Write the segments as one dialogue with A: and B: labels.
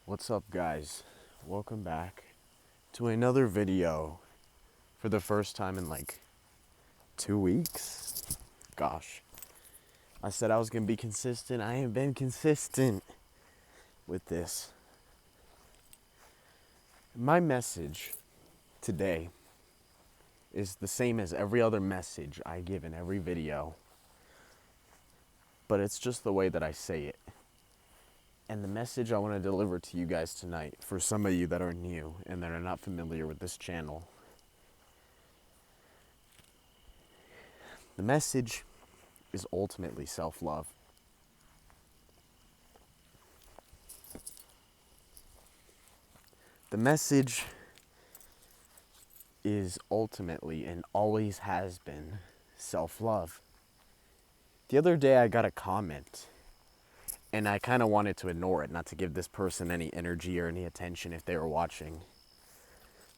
A: What's up, guys? Welcome back to another video for the first time in like 2 weeks. Gosh, I said I was gonna be consistent. I ain't been consistent with this. My message today is the same as every other message I give in every video, but it's just the way that I say it. And the message I want to deliver to you guys tonight, for some of you that are new and that are not familiar with this channel, the message is ultimately self-love. The message is ultimately and always has been self-love. The other day I got a comment and I kind of wanted to ignore it, not to give this person any energy or any attention if they were watching.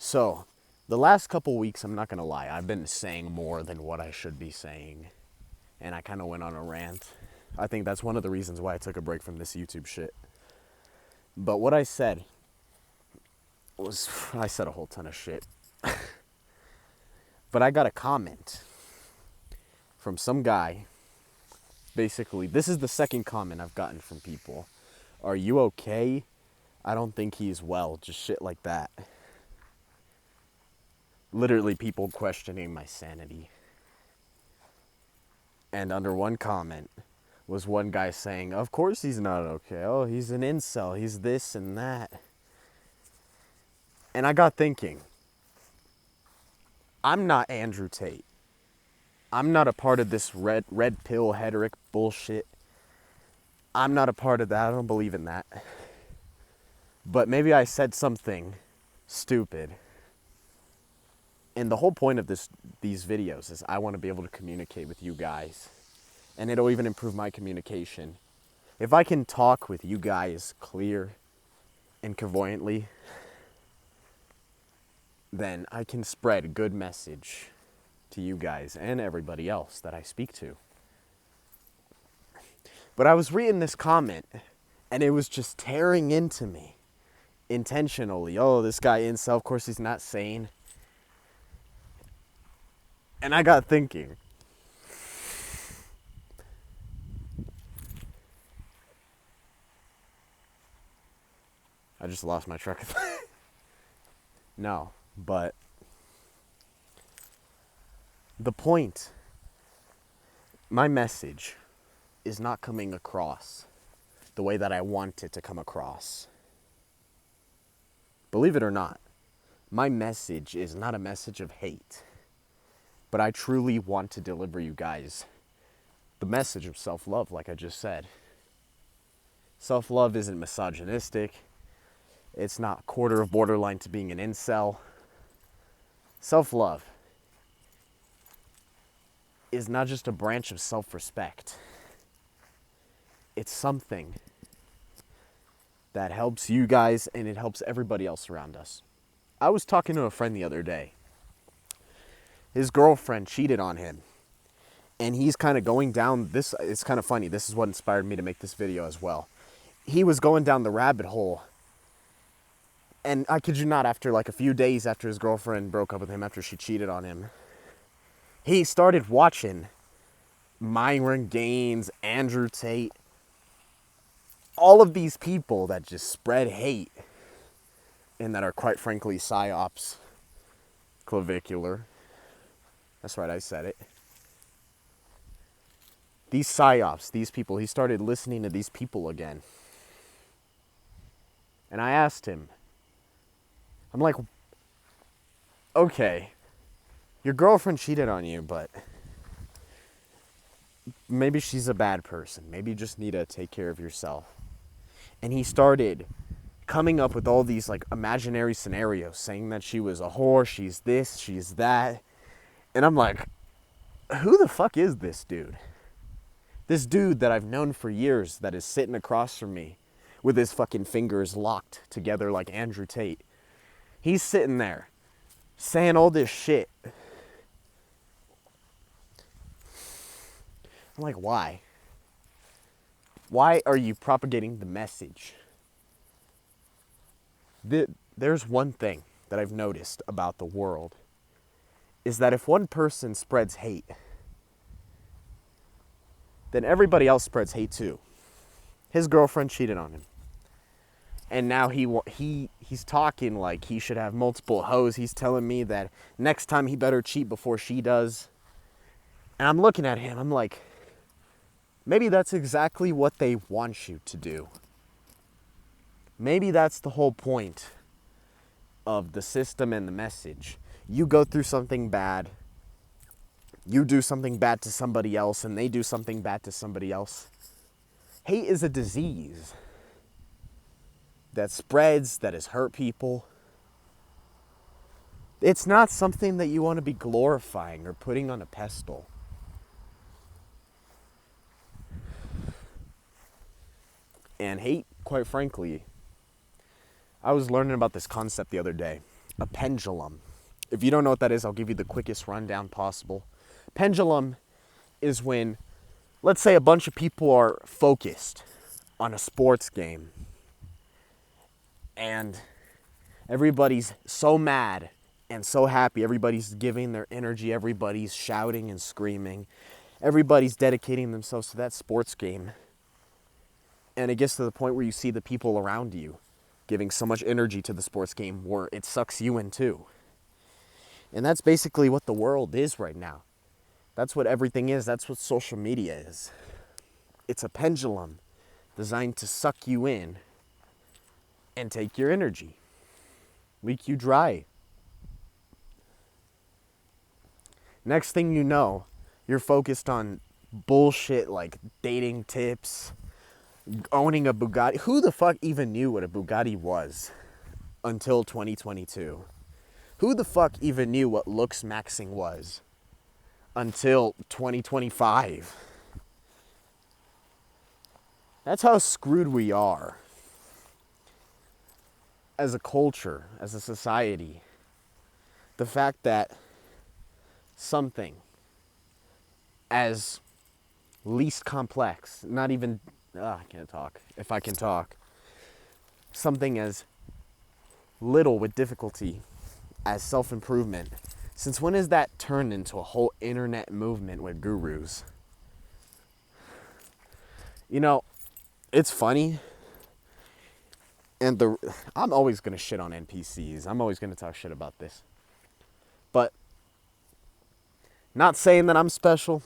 A: So, the last couple weeks, I'm not going to lie, I've been saying more than what I should be saying. And I kind of went on a rant. I think that's one of the reasons why I took a break from this YouTube shit. But what I said was, I said a whole ton of shit. But I got a comment from some guy. Basically, this is the second comment I've gotten from people. Are you okay? I don't think he's well. Just shit like that. Literally people questioning my sanity. And under one comment was one guy saying, of course he's not okay. Oh, he's an incel. He's this and that. And I got thinking, I'm not Andrew Tate. I'm not a part of this red pill rhetoric bullshit. I'm not a part of that. I don't believe in that. But maybe I said something stupid. And the whole point of these videos is I want to be able to communicate with you guys. And it'll even improve my communication. If I can talk with you guys clear and clairvoyantly, then I can spread a good message to you guys and everybody else that I speak to. But I was reading this comment and it was just tearing into me intentionally. Oh, this guy incel, of course he's not sane. And I got thinking, I just lost my track of thought. No, but the point, my message is not coming across the way that I want it to come across. Believe it or not, my message is not a message of hate, but I truly want to deliver you guys the message of self-love, like I just said. Self-love isn't misogynistic. It's not quarter of borderline to being an incel. Self-love is not just a branch of self-respect. It's something that helps you guys and it helps everybody else around us. I was talking to a friend the other day. His girlfriend cheated on him. And he's kind of going down this, it's kind of funny. This is what inspired me to make this video as well. He was going down the rabbit hole. And I kid you not, after like a few days after his girlfriend broke up with him, after she cheated on him, he started watching Myron Gaines, Andrew Tate, all of these people that just spread hate and that are quite frankly psyops, clavicular. That's right, I said it. These psyops, these people, he started listening to these people again. And I asked him, I'm like, okay, your girlfriend cheated on you, but maybe she's a bad person. Maybe you just need to take care of yourself. And he started coming up with all these like imaginary scenarios, saying that she was a whore, she's this, she's that. And I'm like, who the fuck is this dude? This dude that I've known for years that is sitting across from me with his fucking fingers locked together like Andrew Tate. He's sitting there saying all this shit. I'm like, why? Why are you propagating the message There's one thing that I've noticed about the world is that if one person spreads hate, then everybody else spreads hate too. His girlfriend cheated on him. And now he's talking like he should have multiple hoes. He's telling me that next time he better cheat before she does. And I'm looking at him, I'm like, maybe that's exactly what they want you to do. Maybe that's the whole point of the system and the message. You go through something bad, you do something bad to somebody else, and they do something bad to somebody else. Hate is a disease that spreads, that has hurt people. It's not something that you want to be glorifying or putting on a pedestal. And hate, quite frankly, I was learning about this concept the other day, a pendulum. If you don't know what that is, I'll give you the quickest rundown possible. Pendulum is when, let's say, a bunch of people are focused on a sports game and everybody's so mad and so happy. Everybody's giving their energy. Everybody's shouting and screaming. Everybody's dedicating themselves to that sports game. And it gets to the point where you see the people around you giving so much energy to the sports game where it sucks you in too. And that's basically what the world is right now. That's what everything is. That's what social media is. It's a pendulum designed to suck you in and take your energy, leak you dry. Next thing you know, you're focused on bullshit like dating tips, owning a Bugatti. Who the fuck even knew what a Bugatti was until 2022? Who the fuck even knew what looks maxing was until 2025? That's how screwed we are as a culture, as a society. The fact that something as least complex, not even, I can't talk, if I can talk, something as little with difficulty as self-improvement. Since when has that turned into a whole internet movement with gurus? You know, it's funny. And I'm always going to shit on NPCs. I'm always going to talk shit about this. But not saying that I'm special.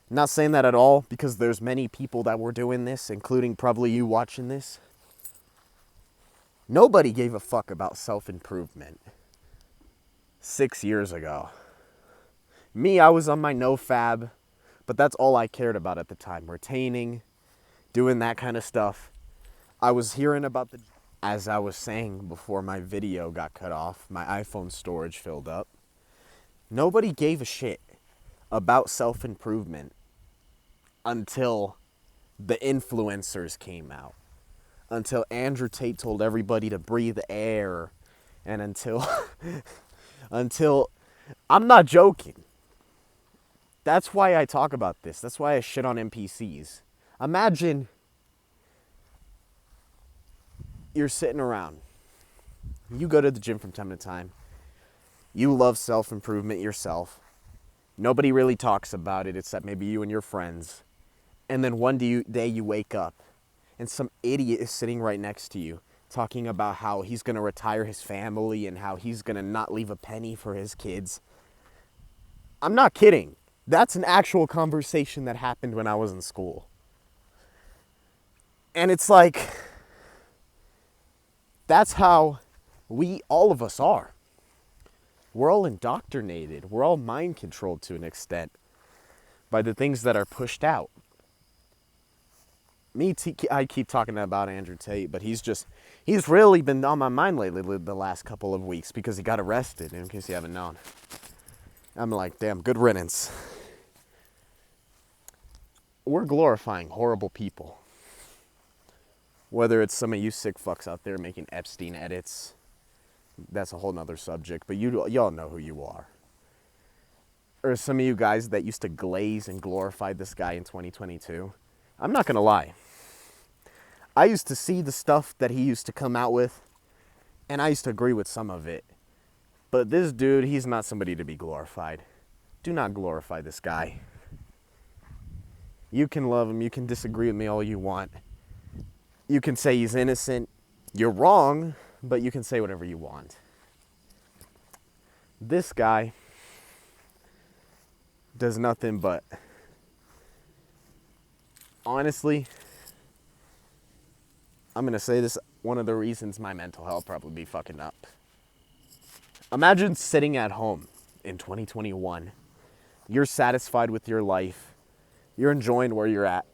A: Not saying that at all, because there's many people that were doing this, including probably you watching this. Nobody gave a fuck about self-improvement 6 years ago. Me, I was on my no-fab, but that's all I cared about at the time. Retaining, doing that kind of stuff. I was hearing about as I was saying before my video got cut off, my iPhone storage filled up. Nobody gave a shit about self-improvement until the influencers came out. Until Andrew Tate told everybody to breathe air. And until I'm not joking. That's why I talk about this. That's why I shit on NPCs. Imagine you're sitting around. You go to the gym from time to time. You love self-improvement yourself. Nobody really talks about it except maybe you and your friends. And then one day you wake up and some idiot is sitting right next to you talking about how he's going to retire his family and how he's going to not leave a penny for his kids. I'm not kidding. That's an actual conversation that happened when I was in school. And it's like, that's how all of us are. We're all indoctrinated. We're all mind controlled to an extent by the things that are pushed out. I keep talking about Andrew Tate, but he's really been on my mind lately the last couple of weeks because he got arrested, in case you haven't known. I'm like, damn, good riddance. We're glorifying horrible people. Whether it's some of you sick fucks out there making Epstein edits, that's a whole nother subject, but y'all know who you are. Or some of you guys that used to glaze and glorify this guy in 2022. I'm not gonna lie. I used to see the stuff that he used to come out with, And I used to agree with some of it. But this dude, he's not somebody to be glorified. Do not glorify this guy. You can love him. You can disagree with me all you want. You can say he's innocent. You're wrong, but you can say whatever you want. This guy does nothing but, honestly, I'm going to say this, one of the reasons my mental health probably be fucking up. Imagine sitting at home in 2021. You're satisfied with your life. You're enjoying where you're at.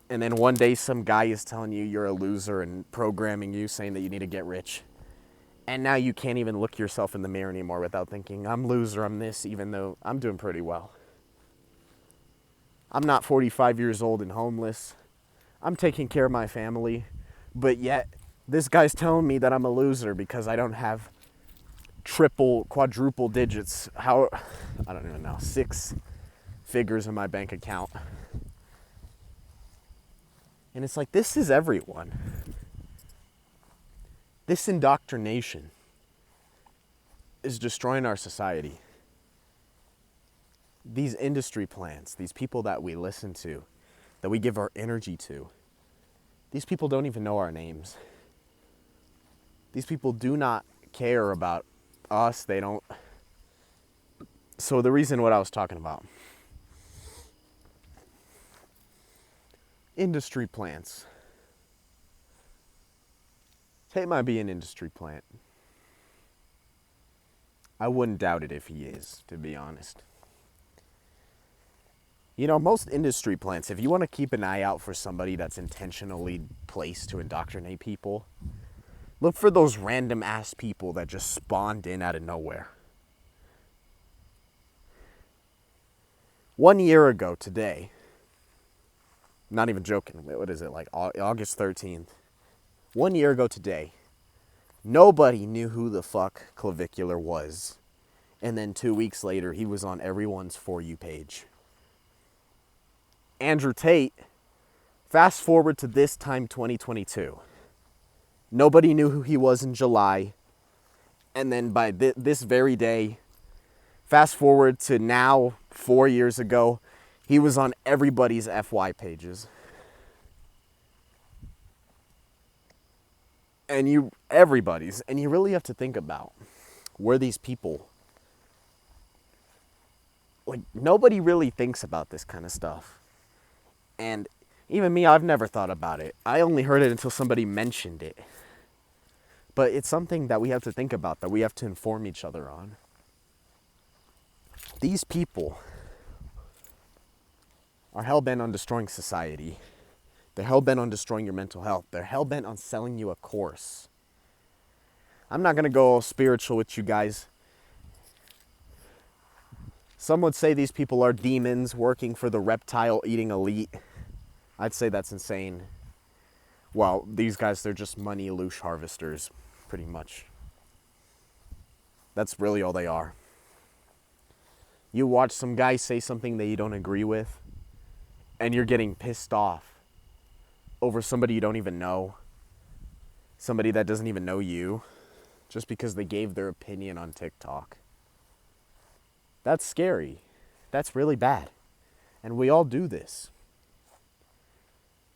A: And then one day some guy is telling you you're a loser and programming you, saying that you need to get rich. And now you can't even look yourself in the mirror anymore without thinking, I'm loser, I'm this, even though I'm doing pretty well. I'm not 45 years old and homeless. I'm taking care of my family. But yet, this guy's telling me that I'm a loser because I don't have triple, quadruple digits. I don't even know, 6 figures in my bank account. And it's like, this is everyone. This indoctrination is destroying our society. These industry plants, these people that we listen to, that we give our energy to, these people don't even know our names. These people do not care about us. They don't. So the reason what I was talking about. Industry plants. Tate might be an industry plant. I wouldn't doubt it if he is, to be honest. You know, most industry plants, if you want to keep an eye out for somebody that's intentionally placed to indoctrinate people, look for those random ass people that just spawned in out of nowhere. 1 year ago today, not even joking, what is it, like August 13th? 1 year ago today, nobody knew who the fuck Clavicular was. And then 2 weeks later, he was on everyone's For You page. Andrew Tate, fast forward to this time, 2022. Nobody knew who he was in July. And then by this very day, fast forward to now, 4 years ago, he was on everybody's FY pages. And everybody's. And you really have to think about where these people, like, nobody really thinks about this kind of stuff. And even me, I've never thought about it. I only heard it until somebody mentioned it. But it's something that we have to think about, that we have to inform each other on. These people are hell-bent on destroying society. They're hell-bent on destroying your mental health. They're hell-bent on selling you a course. I'm not going to go all spiritual with you guys. Some would say these people are demons working for the reptile-eating elite. I'd say that's insane. Well, these guys, they're just money loosh harvesters, pretty much. That's really all they are. You watch some guy say something that you don't agree with, and you're getting pissed off over somebody you don't even know, somebody that doesn't even know you, just because they gave their opinion on TikTok. That's scary. That's really bad. And we all do this.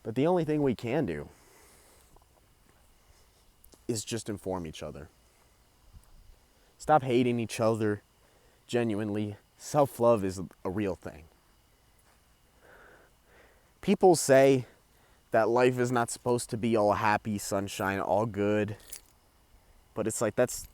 A: But the only thing we can do is just inform each other. Stop hating each other genuinely. Self-love is a real thing. People say that life is not supposed to be all happy, sunshine, all good. But it's like, that's,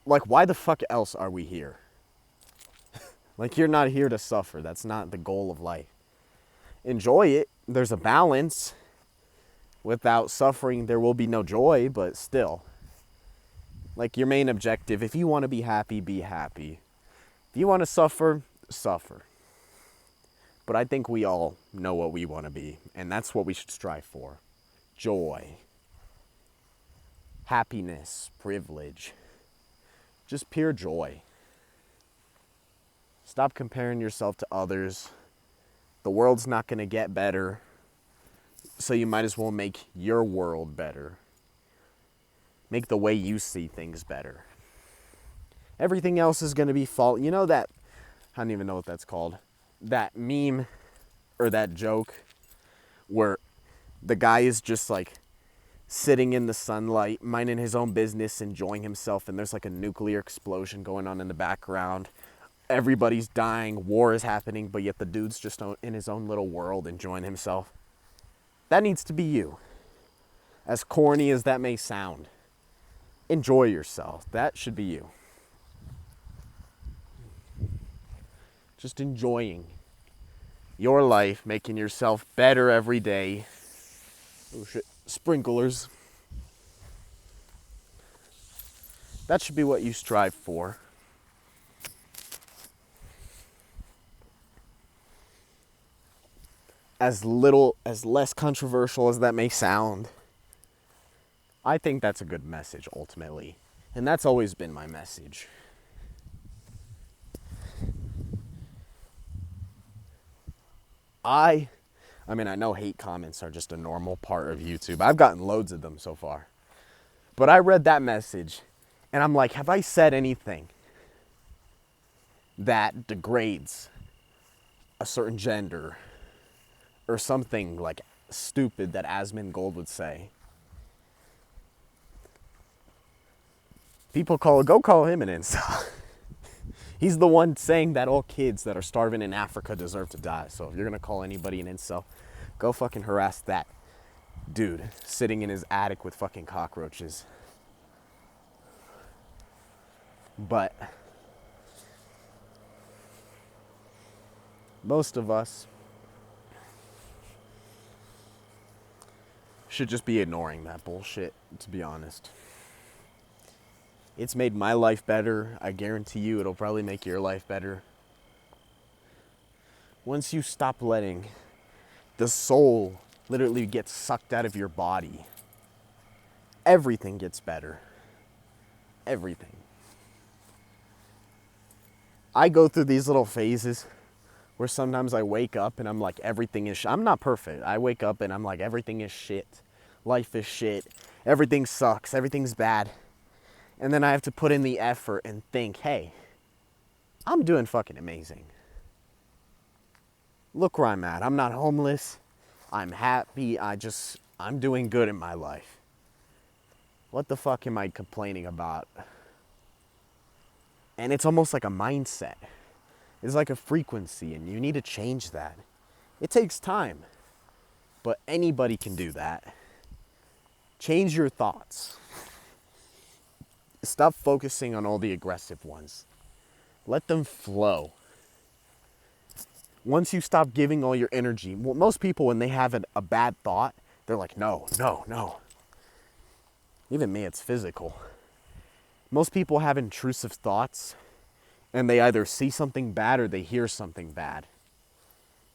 A: like, why the fuck else are we here? Like, you're not here to suffer. That's not the goal of life. Enjoy it. There's a balance. Without suffering, there will be no joy, but still. Like, your main objective, if you want to be happy, be happy. If you want to suffer, suffer. But I think we all know what we want to be, and that's what we should strive for. Joy. Happiness. Privilege. Just pure joy. Stop comparing yourself to others. The world's not going to get better, so you might as well make your world better. make the way you see things better. Everything else is going to be fault. You know that, I don't even know what that's called, that meme or that joke where the guy is just like sitting in the sunlight, minding his own business, enjoying himself, and there's like a nuclear explosion going on in the background. Everybody's dying, war is happening, but yet the dude's just in his own little world enjoying himself. That needs to be you. As corny as that may sound, enjoy yourself. That should be you. Just enjoying your life, making yourself better every day. Oh shit, sprinklers. That should be what you strive for. As less controversial as that may sound, I think that's a good message ultimately. And that's always been my message. I know hate comments are just a normal part of YouTube. I've gotten loads of them so far. But I read that message and I'm like, have I said anything that degrades a certain gender or something like stupid that Asmongold would say? Go call him an incel. He's the one saying that all kids that are starving in Africa deserve to die. So if you're gonna call anybody an incel, go fucking harass that dude sitting in his attic with fucking cockroaches. But most of us should just be ignoring that bullshit, to be honest. It's made my life better. I guarantee you it'll probably make your life better. Once you stop letting the soul literally get sucked out of your body, everything gets better. Everything. I go through these little phases where sometimes I wake up and I'm like, everything is I'm not perfect. I wake up and I'm like, everything is shit. Life is shit. Everything sucks. Everything's bad. And then I have to put in the effort and think, hey, I'm doing fucking amazing. Look where I'm at. I'm not homeless. I'm happy. I'm doing good in my life. What the fuck am I complaining about? And it's almost like a mindset. It's like a frequency, and you need to change that. It takes time, but anybody can do that. Change your thoughts. Stop focusing on all the aggressive ones. Let them flow. Once you stop giving all your energy, most people, when they have a bad thought, they're like, no. Even me, it's physical. Most people have intrusive thoughts, and they either see something bad or they hear something bad.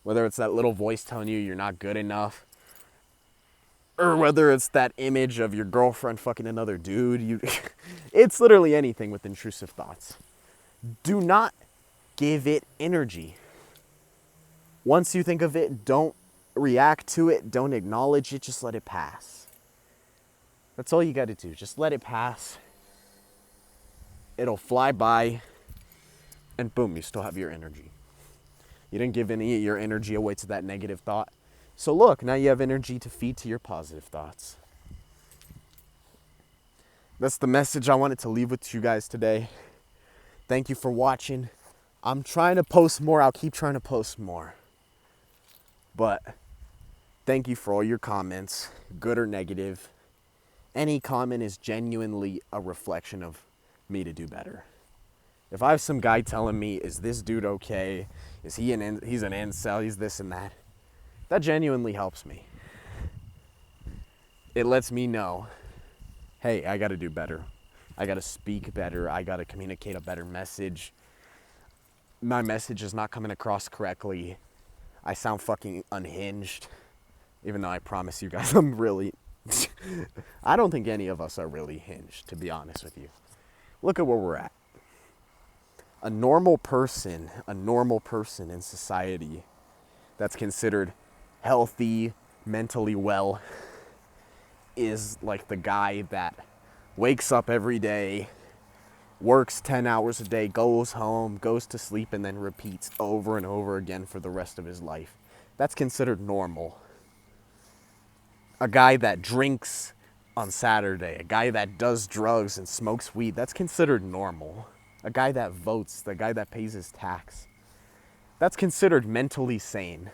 A: Whether it's that little voice telling you you're not good enough, or whether it's that image of your girlfriend fucking another dude. It's literally anything with intrusive thoughts. Do not give it energy. Once you think of it, don't react to it, don't acknowledge it, just let it pass. That's all you gotta do, just let it pass. It'll fly by, and boom, you still have your energy. You didn't give any of your energy away to that negative thought. So look, now you have energy to feed to your positive thoughts. That's the message I wanted to leave with you guys today. Thank you for watching. I'm trying to post more. I'll keep trying to post more. But thank you for all your comments, good or negative. Any comment is genuinely a reflection of me to do better. If I have some guy telling me, is this dude okay? He's an incel, he's this and that. That genuinely helps me. It lets me know, hey, I gotta do better. I gotta speak better. I gotta communicate a better message. My message is not coming across correctly. I sound fucking unhinged. Even though I promise you guys I'm really... I don't think any of us are really hinged, to be honest with you. Look at where we're at. A normal person in society that's considered healthy, mentally well, is like the guy that wakes up every day, works 10 hours a day, goes home, goes to sleep, and then repeats over and over again for the rest of his life. That's considered normal. A guy that drinks on Saturday, a guy that does drugs and smokes weed, that's considered normal. A guy that votes, the guy that pays his tax, that's considered mentally sane.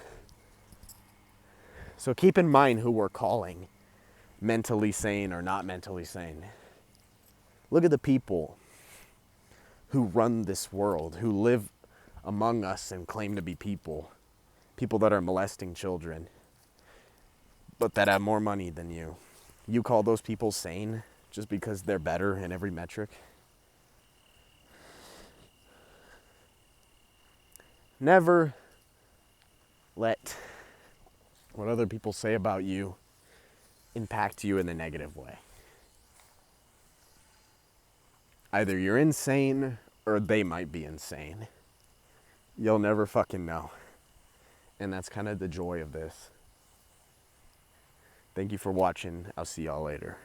A: So keep in mind who we're calling mentally sane or not mentally sane. Look at the people who run this world, who live among us and claim to be people. People that are molesting children, but that have more money than you. You call those people sane just because they're better in every metric? Never let what other people say about you impact you in a negative way. Either you're insane or they might be insane. You'll never fucking know. And that's kind of the joy of this. Thank you for watching. I'll see y'all later.